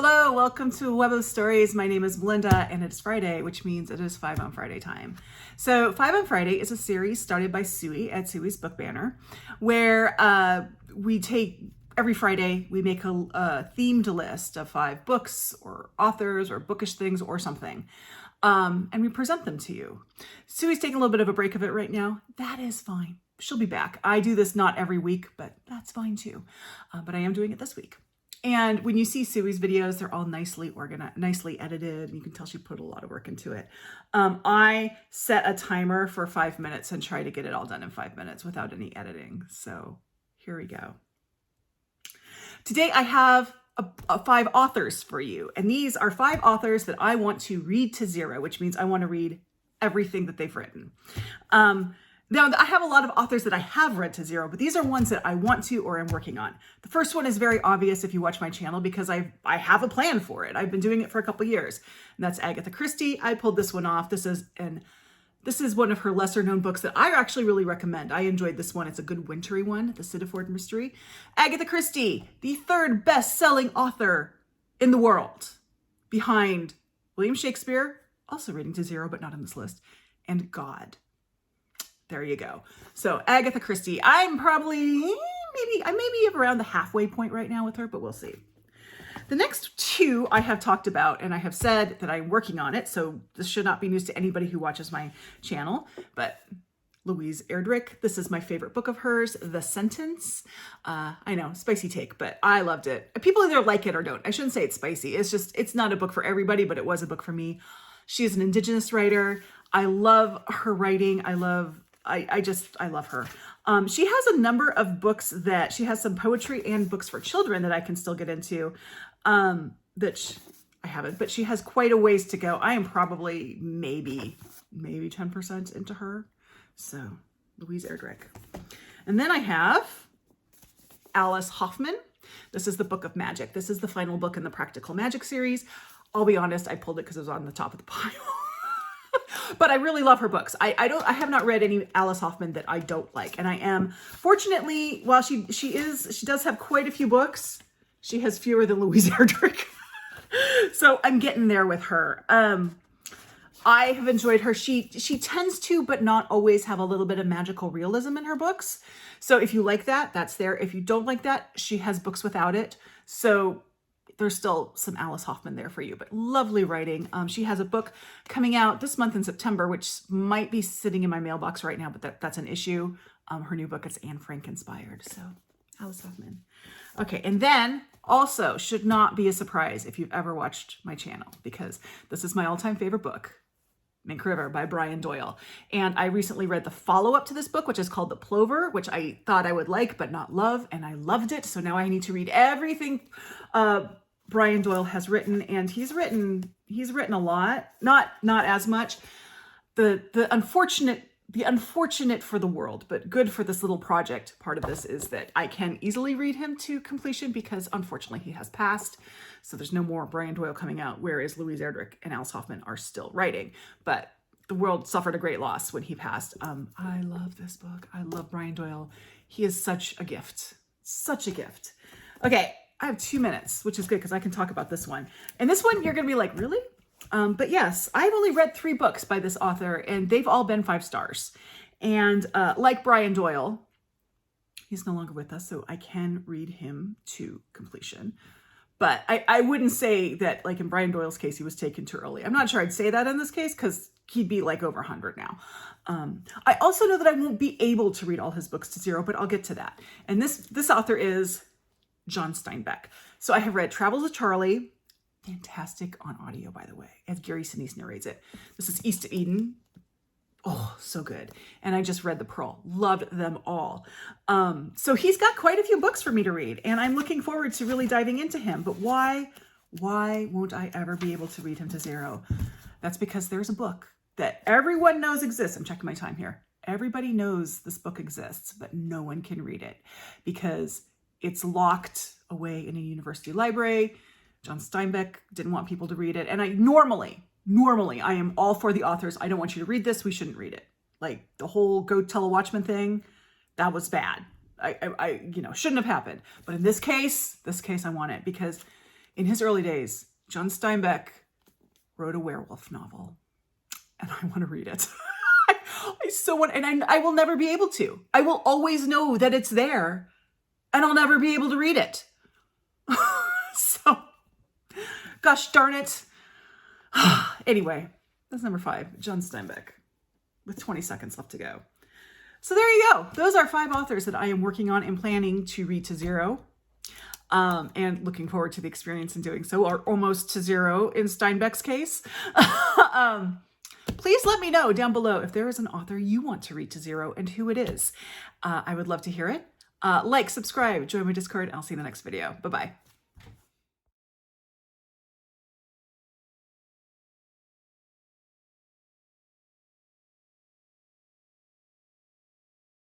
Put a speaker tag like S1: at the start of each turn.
S1: Hello, welcome to Web of Stories. My name is Melinda and it's Friday, which means it is 5 on Friday time. So 5 on Friday is a series started by Suey at Suey's Book Banner, where we take every Friday, we make a themed list of 5 books or authors or bookish things or something. And we present them to you. Suey's taking a little bit of a break of it right now. That is fine. She'll be back. I do this not every week, but that's fine too. But I am doing it this week. And when you see Suey's videos, they're all nicely organized, nicely edited. You can tell she put a lot of work into it. I set a timer for 5 minutes and try to get it all done in 5 minutes without any editing. So here we go. Today I have 5 authors for you. And these are 5 authors that I want to read to zero, which means I want to read everything that they've written. Now, I have a lot of authors that I have read to zero, but these are ones that I want to or am working on. The first one is very obvious if you watch my channel because I have a plan for it. I've been doing it for a couple years, and that's Agatha Christie. I pulled this one off. This is one of her lesser known books that I actually really recommend. I enjoyed this one. It's a good wintry one, The Sittaford Mystery. Agatha Christie, the 3rd best-selling author in the world, behind William Shakespeare, also reading to zero, but not on this list, and God. There you go. So Agatha Christie, I'm probably, maybe around the halfway point right now with her, but we'll see. The next 2 I have talked about, and I have said that I'm working on it, so this should not be news to anybody who watches my channel, but Louise Erdrich, this is my favorite book of hers, The Sentence. I know, spicy take, but I loved it. People either like it or don't. I shouldn't say it's spicy. It's not a book for everybody, but it was a book for me. She is an Indigenous writer. I love her writing. I love her. She has a number of books that she has some poetry and books for children that I can still get into, that I haven't, but she has quite a ways to go. I am probably maybe 10% into her. So Louise Erdrich. And then I have Alice Hoffman. This is the Book of Magic. This is the final book in the Practical Magic series. I'll be honest, I pulled it because it was on the top of the pile. But I really love her books. I have not read any Alice Hoffman that I don't like. And I am, fortunately, while she does have quite a few books, she has fewer than Louise Erdrich. So I'm getting there with her. I have enjoyed her. She tends to, but not always, have a little bit of magical realism in her books. So if you like that, that's there. If you don't like that, she has books without it. So there's still some Alice Hoffman there for you, but lovely writing. She has a book coming out this month in September, which might be sitting in my mailbox right now, but that's an issue. Her new book is Anne Frank inspired. So Alice Hoffman. Okay. And then also should not be a surprise if you've ever watched my channel, because this is my all-time favorite book, Mink River by Brian Doyle. And I recently read the follow-up to this book, which is called The Plover, which I thought I would like, but not love. And I loved it. So now I need to read everything, Brian Doyle has written, and he's written a lot, not as much. The unfortunate for the world, but good for this little project part of this is that I can easily read him to completion because unfortunately he has passed. So there's no more Brian Doyle coming out, whereas Louise Erdrich and Alice Hoffman are still writing. But the world suffered a great loss when he passed. I love this book. I love Brian Doyle. He is such a gift. Such a gift. Okay. I have 2 minutes, which is good because I can talk about this one. And this one, you're going to be like, really? But yes, I've only read 3 books by this author, and they've all been 5 stars. And like Brian Doyle, he's no longer with us, so I can read him to completion. But I wouldn't say that, like in Brian Doyle's case, he was taken too early. I'm not sure I'd say that in this case because he'd be like over 100 now. I also know that I won't be able to read all his books to zero, but I'll get to that. And this author is John Steinbeck. So I have read Travels with Charlie, fantastic on audio, by the way, as Gary Sinise narrates it. This is East of Eden. Oh, so good. And I just read The Pearl, loved them all. So he's got quite a few books for me to read, and I'm looking forward to really diving into him. But why won't I ever be able to read him to zero? That's because there's a book that everyone knows exists. I'm checking my time here. Everybody knows this book exists, but no one can read it because it's locked away in a university library. John Steinbeck didn't want people to read it. And I normally, I am all for the authors. I don't want you to read this. We shouldn't read it. Like the whole go tell a watchman thing, that was bad. I shouldn't have happened. But in this case I want it because in his early days, John Steinbeck wrote a werewolf novel, and I want to read it. I so want, and I will never be able to. I will always know that it's there, and I'll never be able to read it. So, gosh darn it. Anyway, that's number 5, John Steinbeck, with 20 seconds left to go. So there you go. Those are 5 authors that I am working on and planning to read to 0. And looking forward to the experience in doing so, or almost to 0 in Steinbeck's case. Please let me know down below if there is an author you want to read to 0 and who it is. I would love to hear it. Like, subscribe, join my Discord, and I'll see you in the next video. Bye-bye.